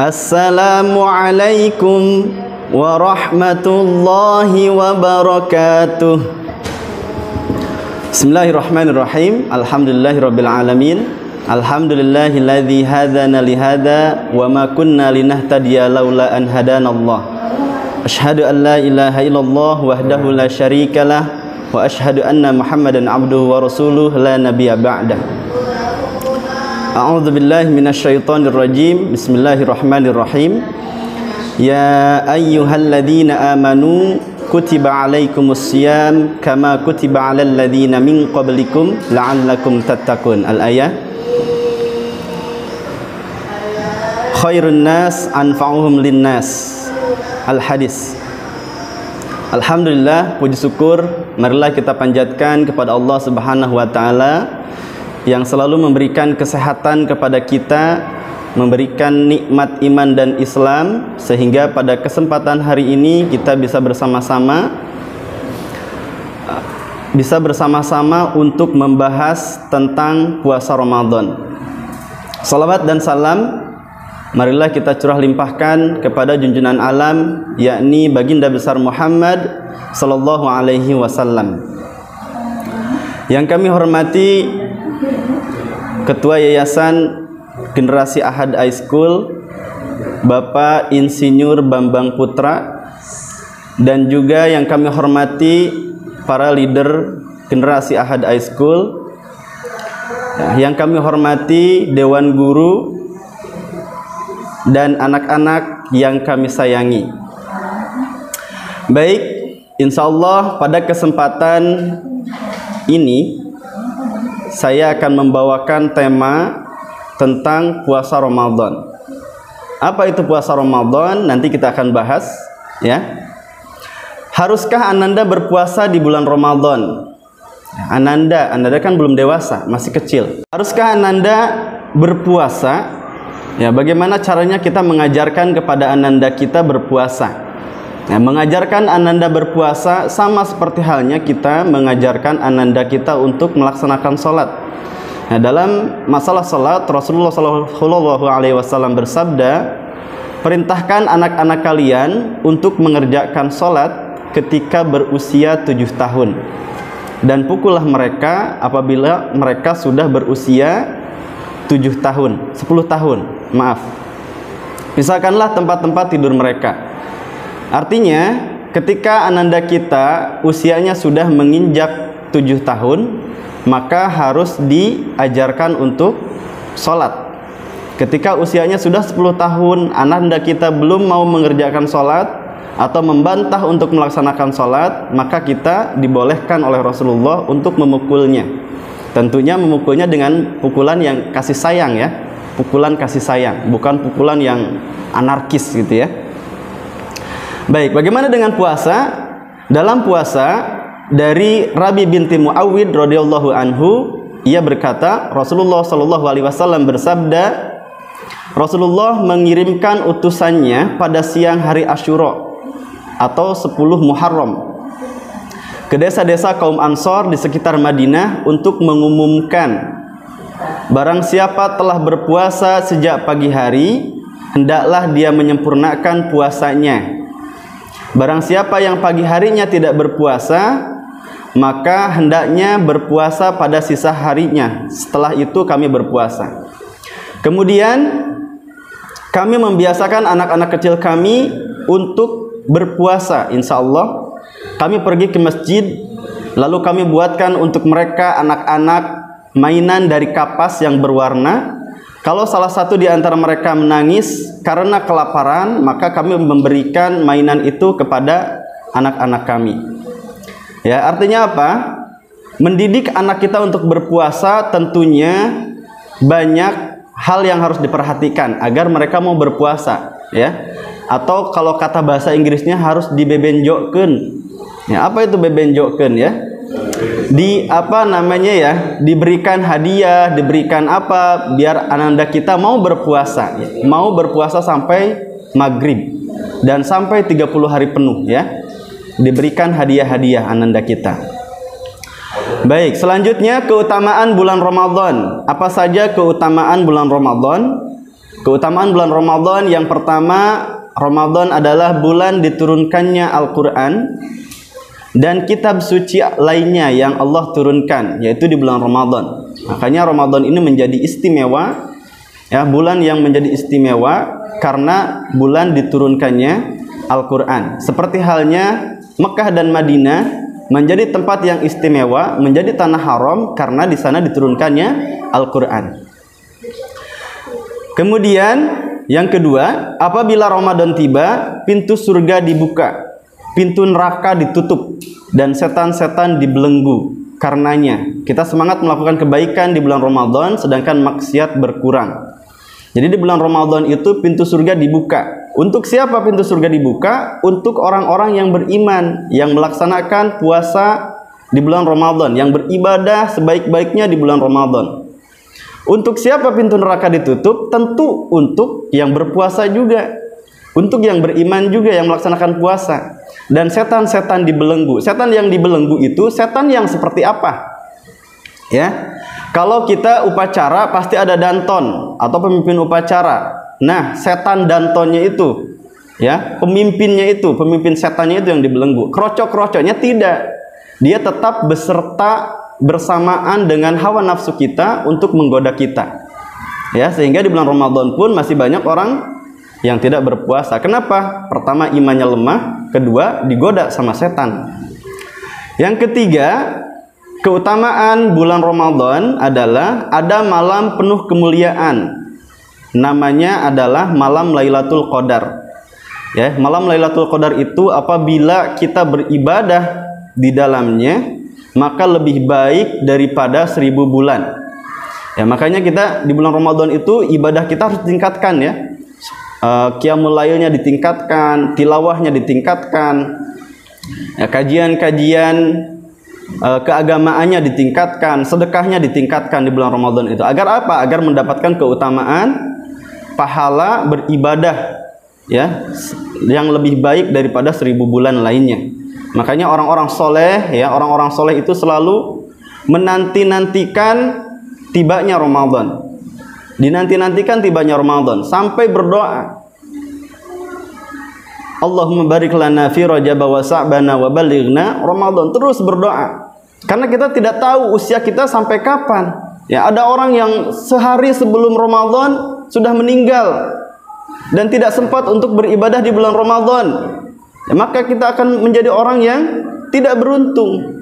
Assalamualaikum warahmatullahi wabarakatuh. Bismillahirrahmanirrahim. Alhamdulillahirabbil alamin. Alhamdulillahilladzi hadana li hadza wa ma kunna linahtadiya laula an hadanallah. Asyhadu an la ilaha illallah wahdahu la syarikalah wa asyhadu anna Muhammadan abduhu wa rasuluhu la nabiyya ba'dah. A'udzu billahi minasyaitonir rajim. Bismillahirrahmanirrahim. Ya ayyuhalladzina amanu kutiba alaikumus syiyam kama kutiba alal ladzina min qablikum la'allakum tattaqun. Al-ayah. Khairun nas anfa'uhum linnas. Al-hadis. Alhamdulillah, puji syukur marilah kita panjatkan kepada Allah Subhanahu wa taala yang selalu memberikan kesehatan kepada kita, memberikan nikmat iman dan Islam, sehingga pada kesempatan hari ini kita bisa bersama-sama untuk membahas tentang puasa Ramadan. Salawat dan salam marilah kita curah limpahkan kepada junjungan alam, yakni baginda besar Muhammad sallallahu alaihi wasallam. Yang kami hormati Ketua Yayasan Generasi Ahad High School, Bapak Insinyur Bambang Putra, dan juga yang kami hormati para leader Generasi Ahad High School, yang kami hormati Dewan Guru dan anak-anak yang kami sayangi. Baik, insya Allah pada kesempatan ini saya akan membawakan tema tentang puasa Ramadan. Apa itu puasa Ramadan? Nanti kita akan bahas, ya. Haruskah Ananda berpuasa di bulan Ramadan? Ananda kan belum dewasa, masih kecil. Haruskah Ananda berpuasa? Ya, bagaimana caranya kita mengajarkan kepada Ananda kita berpuasa? Nah, mengajarkan Ananda berpuasa sama seperti halnya kita mengajarkan Ananda kita untuk melaksanakan sholat. Nah, dalam masalah sholat, Rasulullah SAW bersabda, perintahkan anak-anak kalian untuk mengerjakan sholat ketika berusia 7 tahun. Dan pukullah mereka apabila mereka sudah berusia 7 tahun, 10 tahun, maaf. Pisahkanlah tempat-tempat tidur mereka. Artinya, ketika Ananda kita usianya sudah menginjak 7 tahun, maka harus diajarkan untuk sholat. Ketika usianya sudah 10 tahun, Ananda kita belum mau mengerjakan sholat atau membantah untuk melaksanakan sholat, maka kita dibolehkan oleh Rasulullah untuk memukulnya. Tentunya memukulnya dengan pukulan yang kasih sayang, ya. Pukulan kasih sayang, bukan pukulan yang anarkis gitu, ya. Baik, bagaimana dengan puasa? Dalam puasa dari Rabi binti Muawwid radhiyallahu anhu, ia berkata, Rasulullah sallallahu alaihi wasallam bersabda, Rasulullah mengirimkan utusannya pada siang hari Asyura atau 10 Muharram ke desa-desa kaum Ansor di sekitar Madinah untuk mengumumkan, barang siapa telah berpuasa sejak pagi hari, hendaklah dia menyempurnakan puasanya. Barang siapa yang pagi harinya tidak berpuasa, maka hendaknya berpuasa pada sisa harinya. Setelah itu kami berpuasa. Kemudian kami membiasakan anak-anak kecil kami untuk berpuasa. Insya Allah kami pergi ke masjid, lalu kami buatkan untuk mereka anak-anak mainan dari kapas yang berwarna. Kalau salah satu di antara mereka menangis karena kelaparan, maka kami memberikan mainan itu kepada anak-anak kami. Ya, artinya apa? Mendidik anak kita untuk berpuasa tentunya banyak hal yang harus diperhatikan agar mereka mau berpuasa, ya. Atau kalau kata bahasa Inggrisnya harus dibebenjokkeun. Ya, apa itu bebenjokkeun, ya? Diberikan hadiah, diberikan apa biar ananda kita mau berpuasa sampai maghrib dan sampai 30 hari penuh, ya. Diberikan hadiah-hadiah ananda kita. Baik, selanjutnya keutamaan bulan Ramadan. Apa saja keutamaan bulan Ramadan? Keutamaan bulan Ramadan yang pertama, Ramadan adalah bulan diturunkannya Al-Quran dan kitab suci lainnya yang Allah turunkan, yaitu di bulan Ramadan. Makanya Ramadan ini menjadi istimewa, ya, bulan yang menjadi istimewa karena bulan diturunkannya Al-Quran. Seperti halnya Mekah dan Madinah menjadi tempat yang istimewa, menjadi tanah haram karena di sana diturunkannya Al-Quran. Kemudian yang kedua, apabila Ramadan tiba, pintu surga dibuka, pintu neraka ditutup, dan setan-setan dibelenggu. Karenanya kita semangat melakukan kebaikan di bulan Ramadan, sedangkan maksiat berkurang. Jadi di bulan Ramadan itu pintu surga dibuka. Untuk siapa pintu surga dibuka? Untuk orang-orang yang beriman, yang melaksanakan puasa di bulan Ramadan, yang beribadah sebaik-baiknya di bulan Ramadan. Untuk siapa pintu neraka ditutup? Tentu untuk yang berpuasa juga, untuk yang beriman juga, yang melaksanakan puasa. Dan setan-setan dibelenggu. Setan yang dibelenggu itu setan yang seperti apa? Ya, kalau kita upacara pasti ada danton atau pemimpin upacara. Nah, setan dantonnya itu, ya, pemimpinnya itu, pemimpin setannya itu yang dibelenggu. Krocok-krocoknya tidak. Dia tetap bersamaan dengan hawa nafsu kita untuk menggoda kita, ya, sehingga di bulan Ramadan pun masih banyak orang yang tidak berpuasa. Kenapa? Pertama, imannya lemah. Kedua, digoda sama setan. Yang ketiga, keutamaan bulan Ramadan adalah ada malam penuh kemuliaan, namanya adalah malam Lailatul Qadar, ya. Malam Lailatul Qadar itu apabila kita beribadah di dalamnya, maka lebih baik daripada 1000 bulan. Ya, makanya kita di bulan Ramadan itu ibadah kita harus ditingkatkan, ya. Qiyamul lailnya ditingkatkan, tilawahnya ditingkatkan, ya, kajian-kajian keagamaannya ditingkatkan, sedekahnya ditingkatkan di bulan Ramadan itu. Agar apa? Agar mendapatkan keutamaan pahala beribadah, ya, yang lebih baik daripada 1000 bulan lainnya. Makanya orang-orang soleh, ya, orang-orang soleh itu selalu menanti-nantikan tibanya Ramadan. Dinanti-nantikan tibanya Ramadan sampai berdoa, Allahumma barik lana fi Rajab wa Sa'bana wa balighna Ramadan. Terus berdoa. Karena kita tidak tahu usia kita sampai kapan. Ya, ada orang yang sehari sebelum Ramadan sudah meninggal dan tidak sempat untuk beribadah di bulan Ramadan. Ya, maka kita akan menjadi orang yang tidak beruntung.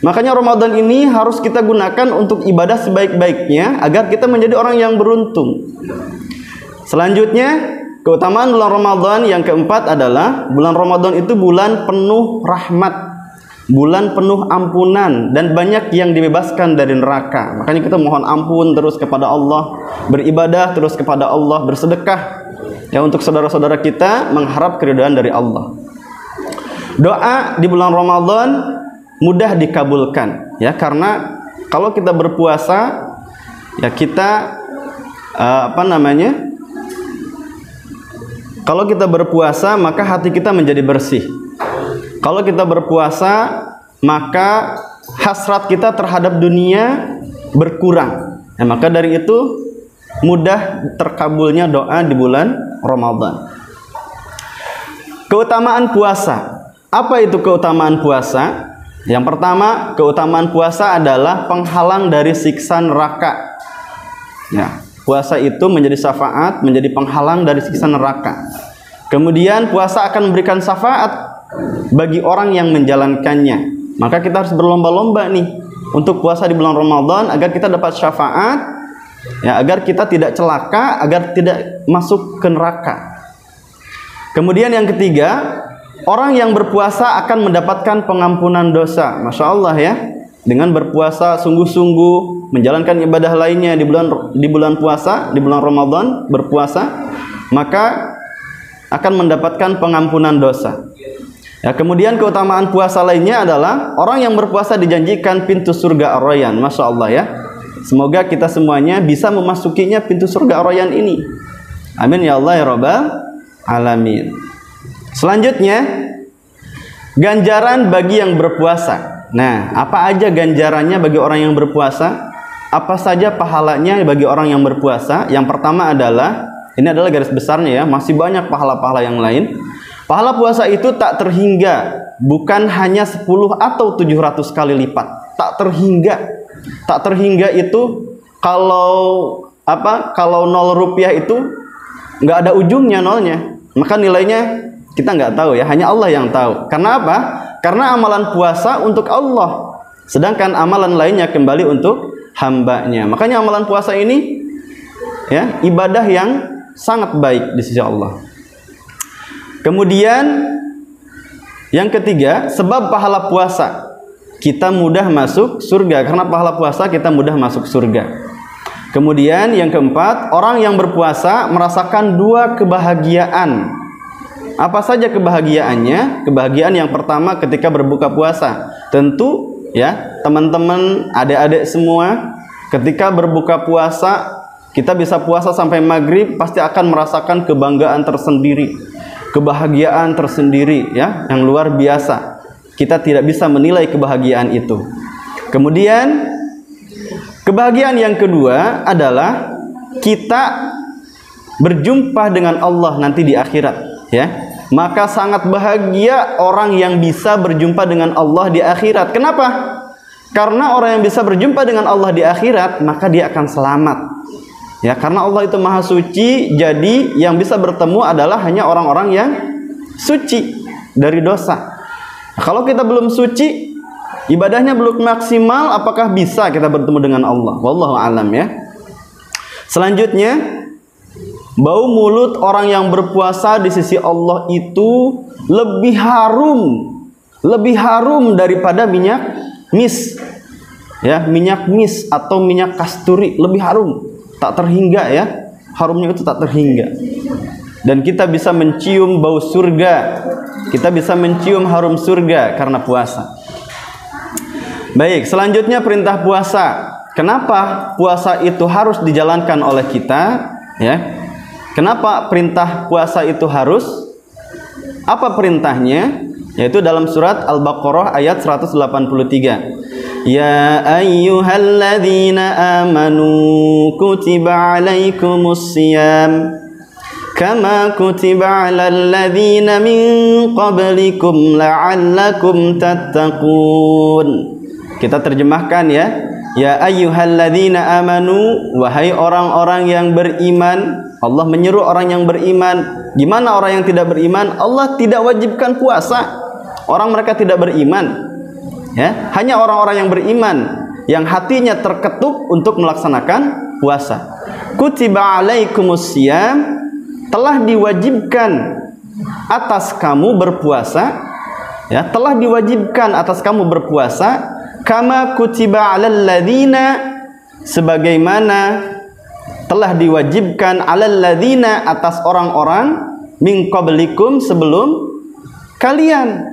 Makanya Ramadan ini harus kita gunakan untuk ibadah sebaik-baiknya agar kita menjadi orang yang beruntung. Selanjutnya, keutamaan bulan Ramadan yang keempat adalah bulan Ramadan itu bulan penuh rahmat, bulan penuh ampunan, dan banyak yang dibebaskan dari neraka. Makanya kita mohon ampun terus kepada Allah, beribadah terus kepada Allah, bersedekah, ya, untuk saudara-saudara kita, mengharap keridhaan dari Allah. Doa di bulan Ramadan mudah dikabulkan, ya, karena kalau kita berpuasa, ya, kita kalau kita berpuasa maka hati kita menjadi bersih. Kalau kita berpuasa maka hasrat kita terhadap dunia berkurang. Ya, maka dari itu mudah terkabulnya doa di bulan Ramadan. Keutamaan puasa. Apa itu keutamaan puasa? Yang pertama, keutamaan puasa adalah penghalang dari siksa neraka. Ya, puasa itu menjadi syafaat, menjadi penghalang dari siksa neraka. Kemudian puasa akan memberikan syafaat bagi orang yang menjalankannya. Maka kita harus berlomba-lomba nih untuk puasa di bulan Ramadan agar kita dapat syafaat, ya, agar kita tidak celaka, agar tidak masuk ke neraka. Kemudian yang ketiga, orang yang berpuasa akan mendapatkan pengampunan dosa. Masya Allah, ya. Dengan berpuasa sungguh-sungguh, menjalankan ibadah lainnya di bulan puasa, di bulan Ramadan berpuasa, maka akan mendapatkan pengampunan dosa. Ya, kemudian keutamaan puasa lainnya adalah orang yang berpuasa dijanjikan pintu surga Ar-Rayyan. Masya Allah, ya. Semoga kita semuanya bisa memasukinya pintu surga Ar-Rayyan ini. Amin ya Allah ya Rabbal Alamin. Selanjutnya, ganjaran bagi yang berpuasa. Nah, apa aja ganjarannya bagi orang yang berpuasa? apa saja pahalanya bagi orang yang berpuasa? Yang pertama adalah, ini adalah garis besarnya ya, masih banyak pahala-pahala yang lain. Pahala puasa itu tak terhingga, bukan hanya 10 atau 700 kali lipat. Tak terhingga. Tak terhingga itu kalau 0 rupiah itu nggak ada ujungnya nolnya. Maka nilainya kita nggak tahu ya, hanya Allah yang tahu. Karena apa? Karena amalan puasa untuk Allah, sedangkan amalan lainnya kembali untuk hambanya. Makanya amalan puasa ini ya ibadah yang sangat baik di sisi Allah. Kemudian yang ketiga, sebab pahala puasa kita mudah masuk surga. Karena pahala puasa kita mudah masuk surga. Kemudian yang keempat, orang yang berpuasa merasakan 2 kebahagiaan. Apa saja kebahagiaannya? Kebahagiaan yang pertama ketika berbuka puasa. Tentu ya, teman-teman, adik-adik semua, ketika berbuka puasa, kita bisa puasa sampai maghrib, pasti akan merasakan kebanggaan tersendiri, kebahagiaan tersendiri ya, yang luar biasa. Kita tidak bisa menilai kebahagiaan itu. Kemudian kebahagiaan yang kedua adalah kita berjumpa dengan Allah nanti di akhirat ya. Maka sangat bahagia orang yang bisa berjumpa dengan Allah di akhirat. Kenapa? Karena orang yang bisa berjumpa dengan Allah di akhirat, maka dia akan selamat. Ya, karena Allah itu maha suci, jadi yang bisa bertemu adalah hanya orang-orang yang suci dari dosa. Nah, kalau kita belum suci, ibadahnya belum maksimal, apakah bisa kita bertemu dengan Allah? Wallahu a'lam ya. Selanjutnya, bau mulut orang yang berpuasa di sisi Allah itu lebih harum daripada minyak mis. Ya, minyak mis atau minyak kasturi, lebih harum, tak terhingga ya. Harumnya itu tak terhingga. Dan kita bisa mencium bau surga. Kita bisa mencium harum surga karena puasa. Baik, selanjutnya perintah puasa. Kenapa puasa itu harus dijalankan oleh kita? Ya. Kenapa perintah puasa itu harus? Apa perintahnya? Yaitu dalam surat Al-Baqarah ayat 183. Ya ayyuhalladzina amanu kutiba alaikumus siyam kama kutiba alal ladzina min qablikum la'allakum tattaqun. Kita terjemahkan ya. Ya ayyuhalladzina amanu, wahai orang-orang yang beriman. Allah menyeru orang yang beriman. Gimana orang yang tidak beriman? Allah tidak wajibkan puasa. Orang mereka tidak beriman. Ya, hanya orang-orang yang beriman yang hatinya terketuk untuk melaksanakan puasa. Kutiba alaikumus siyam, telah diwajibkan atas kamu berpuasa. Ya, telah diwajibkan atas kamu berpuasa. Kama kutiba alal ladzina, sebagaimana telah diwajibkan alal ladzina atas orang-orang min qablikum sebelum kalian,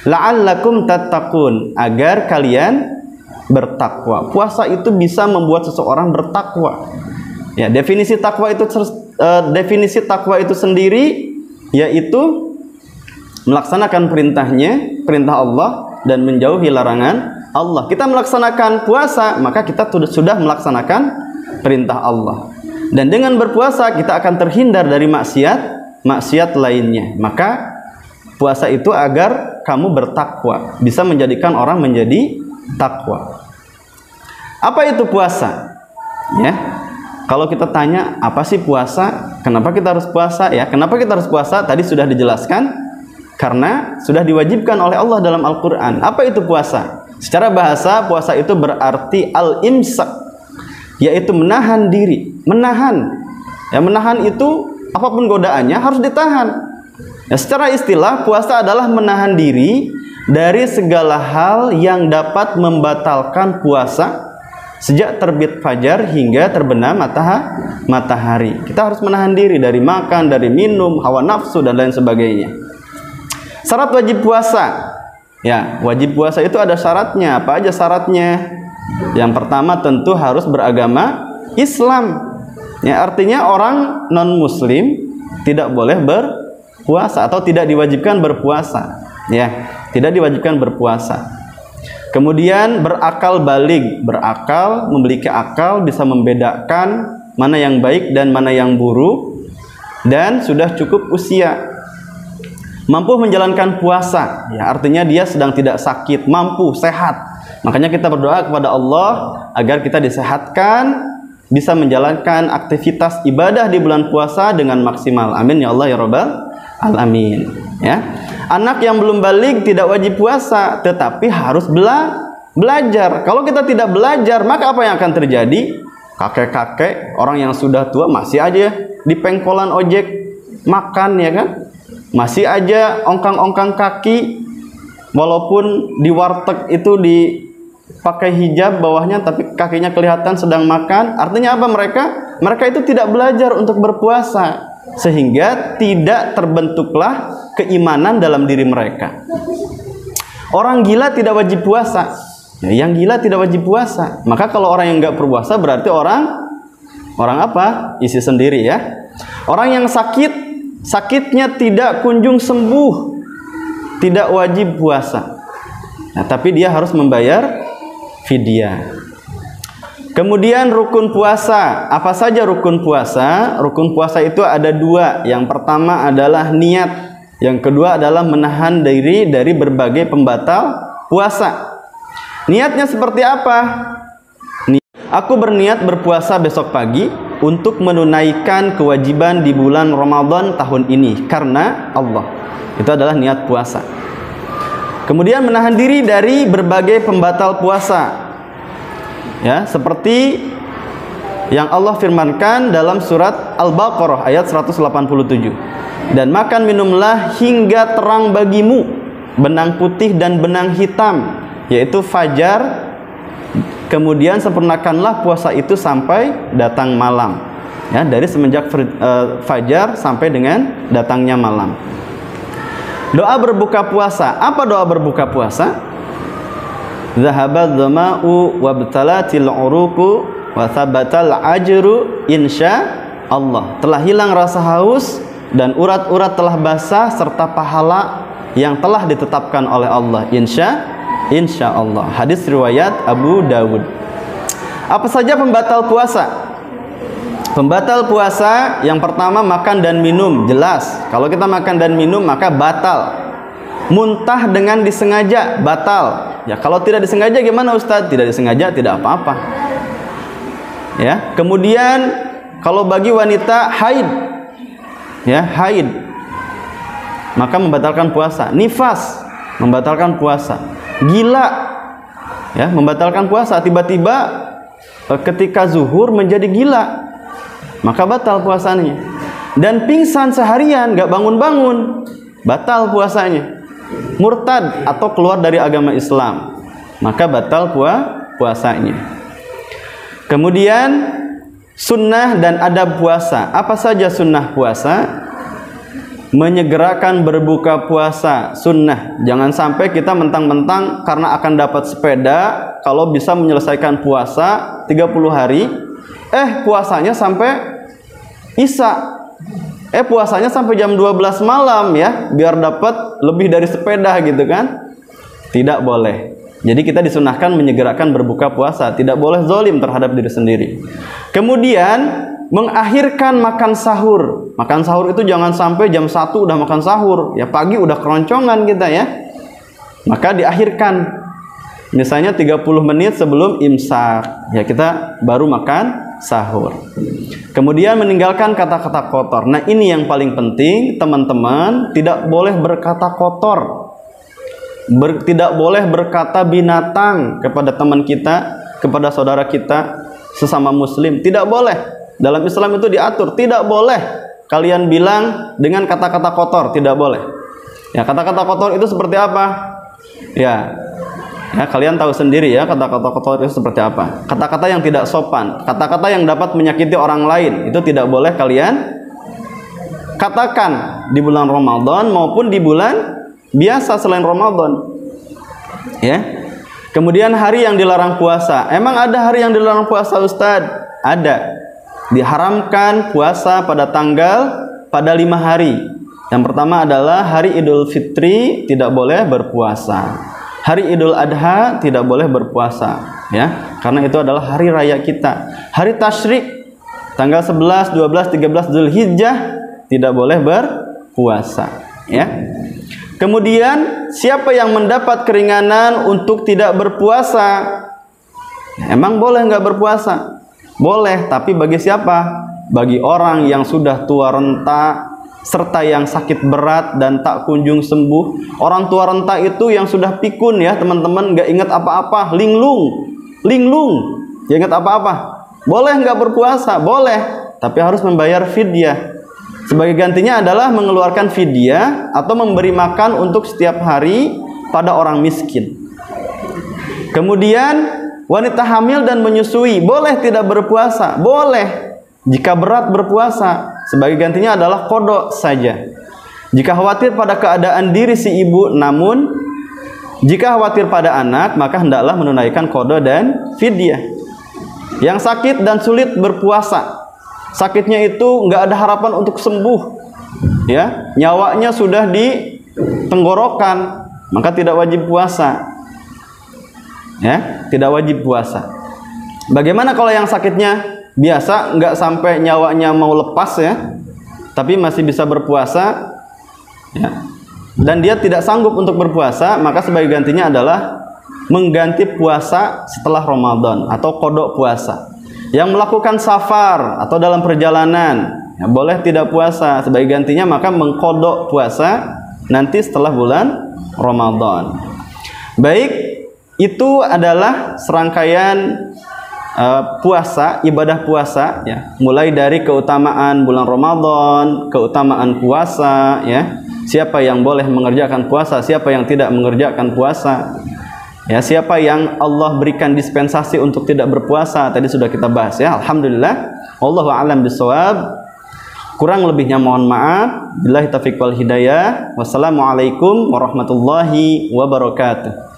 la'allakum tattaqun, agar kalian bertakwa. Puasa itu bisa membuat seseorang bertakwa. Ya, definisi takwa itu sendiri yaitu melaksanakan perintahnya, perintah Allah, dan menjauhi larangan Allah. Kita melaksanakan puasa, maka kita sudah melaksanakan perintah Allah. Dan dengan berpuasa kita akan terhindar dari maksiat lainnya. Maka puasa itu agar kamu bertakwa, bisa menjadikan orang menjadi takwa. Apa itu puasa? Ya. Kalau kita tanya apa sih puasa? Kenapa kita harus puasa? Ya, kenapa kita harus puasa? Tadi sudah dijelaskan. Karena sudah diwajibkan oleh Allah dalam Al-Quran. Apa itu puasa? Secara bahasa, puasa itu berarti al-imsak, yaitu menahan diri. Menahan. Ya, menahan itu apapun godaannya harus ditahan. Ya, secara istilah, puasa adalah menahan diri dari segala hal yang dapat membatalkan puasa sejak terbit fajar hingga terbenam matahari. Kita harus menahan diri dari makan, dari minum, hawa nafsu, dan lain sebagainya. Syarat wajib puasa. Ya, wajib puasa itu ada syaratnya. Apa aja syaratnya? Yang pertama tentu harus beragama Islam. Ya, artinya orang non-muslim tidak boleh berpuasa atau tidak diwajibkan berpuasa. Ya, tidak diwajibkan berpuasa. Kemudian berakal balig, berakal, memiliki akal, bisa membedakan mana yang baik dan mana yang buruk, dan sudah cukup usia. Mampu menjalankan puasa, ya artinya dia sedang tidak sakit, mampu, sehat. Makanya kita berdoa kepada Allah agar kita disehatkan, bisa menjalankan aktivitas ibadah di bulan puasa dengan maksimal. Amin ya Allah ya Rabbal alamin. Ya. Anak yang belum balik tidak wajib puasa, tetapi harus belajar. Kalau kita tidak belajar, maka apa yang akan terjadi? Kakek-kakek, orang yang sudah tua masih aja di pengkolan ojek makan, ya kan? Masih aja ongkang-ongkang kaki, walaupun di warteg itu dipakai hijab bawahnya, tapi kakinya kelihatan sedang makan. Artinya apa mereka? Mereka itu tidak belajar untuk berpuasa, sehingga tidak terbentuklah keimanan dalam diri mereka. Orang gila tidak wajib puasa. Ya, yang gila tidak wajib puasa. Maka kalau orang yang nggak berpuasa berarti orang apa? Isi sendiri ya. Orang yang sakitnya tidak kunjung sembuh, tidak wajib puasa. Nah, tapi dia harus membayar fidyah. Kemudian rukun puasa. Apa saja rukun puasa? Rukun puasa itu ada dua. Yang pertama adalah niat. Yang kedua adalah menahan diri dari berbagai pembatal puasa. Niatnya seperti apa? Aku berniat berpuasa besok pagi untuk menunaikan kewajiban di bulan Ramadan tahun ini karena Allah. Itu adalah niat puasa. Kemudian menahan diri dari berbagai pembatal puasa. Ya, seperti yang Allah firmankan dalam surat Al-Baqarah ayat 187. Dan makan minumlah hingga terang bagimu benang putih dan benang hitam, yaitu fajar. Kemudian sempurnakanlah puasa itu sampai datang malam. Ya, dari semenjak fajar sampai dengan datangnya malam. Doa berbuka puasa. Apa doa berbuka puasa? Zahabal dhama'u wabtalatil uruku wa thabatal ajru insya Allah. Telah hilang rasa haus dan urat-urat telah basah serta pahala yang telah ditetapkan oleh Allah. Insya Allah. Hadis riwayat Abu Dawud. Apa saja pembatal puasa? Pembatal puasa yang pertama makan dan minum, jelas. Kalau kita makan dan minum maka batal. Muntah dengan disengaja batal. Ya, kalau tidak disengaja gimana Ustadz? Tidak disengaja tidak apa-apa. Ya, kemudian kalau bagi wanita haid, ya haid, maka membatalkan puasa. Nifas membatalkan puasa. Gila, ya membatalkan puasa. Tiba-tiba ketika zuhur menjadi gila, maka batal puasanya. Dan pingsan seharian gak bangun-bangun, batal puasanya. Murtad atau keluar dari agama Islam, maka batal puasanya. Kemudian sunnah dan adab puasa. Apa saja sunnah puasa? Menyegerakan berbuka puasa, sunnah. Jangan sampai kita mentang-mentang karena akan dapat sepeda, kalau bisa menyelesaikan puasa 30 hari, puasanya sampai Isya. Puasanya sampai jam 12 malam ya, biar dapat lebih dari sepeda gitu kan. Tidak boleh. Jadi kita disunahkan menyegerakan berbuka puasa, tidak boleh zalim terhadap diri sendiri. Kemudian mengakhirkan makan sahur. Makan sahur itu jangan sampai jam 1 udah makan sahur, ya pagi udah keroncongan kita ya. Maka diakhirkan. Misalnya 30 menit sebelum imsak, ya kita baru makan sahur. Kemudian meninggalkan kata-kata kotor. Nah, ini yang paling penting, teman-teman, tidak boleh berkata kotor. Tidak boleh berkata binatang kepada teman kita, kepada saudara kita, sesama muslim. Tidak boleh. Dalam Islam itu diatur, tidak boleh kalian bilang dengan kata-kata kotor, tidak boleh. Ya, kata-kata kotor itu seperti apa? Ya, kalian tahu sendiri ya kata-kata kotor itu seperti apa. Kata-kata yang tidak sopan, kata-kata yang dapat menyakiti orang lain, itu tidak boleh kalian katakan di bulan Ramadan maupun di bulan biasa selain Ramadan. Ya. Kemudian hari yang dilarang puasa. Emang ada hari yang dilarang puasa, Ustadz? Ada. Diharamkan puasa pada 5 hari. Yang pertama adalah hari Idul Fitri, tidak boleh berpuasa. Hari Idul Adha tidak boleh berpuasa, ya, karena itu adalah hari raya kita. Hari tasyrik tanggal 11, 12, 13 Zulhijjah tidak boleh berpuasa, ya. Kemudian siapa yang mendapat keringanan untuk tidak berpuasa? Emang boleh nggak berpuasa? Boleh, tapi bagi siapa? Bagi orang yang sudah tua renta serta yang sakit berat dan tak kunjung sembuh. Orang tua renta itu yang sudah pikun, ya teman-teman, nggak ingat apa-apa, linglung, nggak ingat apa-apa. Boleh nggak berpuasa? Boleh, tapi harus membayar fidyah. Sebagai gantinya adalah mengeluarkan fidyah atau memberi makan untuk setiap hari pada orang miskin. Kemudian wanita hamil dan menyusui boleh tidak berpuasa? Boleh. Jika berat berpuasa, sebagai gantinya adalah qada saja. Jika khawatir pada keadaan diri si ibu, namun jika khawatir pada anak, maka hendaklah menunaikan qada dan fidyah. Yang sakit dan sulit berpuasa, sakitnya itu nggak ada harapan untuk sembuh, ya, nyawanya sudah di tenggorokan, maka tidak wajib puasa, ya, tidak wajib puasa. Bagaimana kalau yang sakitnya biasa, nggak sampai nyawanya mau lepas, ya, tapi masih bisa berpuasa, ya, dan dia tidak sanggup untuk berpuasa, maka sebagai gantinya adalah mengganti puasa setelah Ramadan atau qada puasa. Yang melakukan safar atau dalam perjalanan, ya, boleh tidak puasa, sebagai gantinya maka mengqada puasa nanti setelah bulan Ramadan. Baik, itu adalah serangkaian puasa, ibadah puasa, ya, mulai dari keutamaan bulan Ramadan, keutamaan puasa, ya, siapa yang boleh mengerjakan puasa, siapa yang tidak mengerjakan puasa, ya, siapa yang Allah berikan dispensasi untuk tidak berpuasa, tadi sudah kita bahas, ya. Alhamdulillah, wallahu a'lam bishawab. Kurang lebihnya mohon maaf. Billahi taufiq wal hidayah. Wassalamualaikum warahmatullahi wabarakatuh.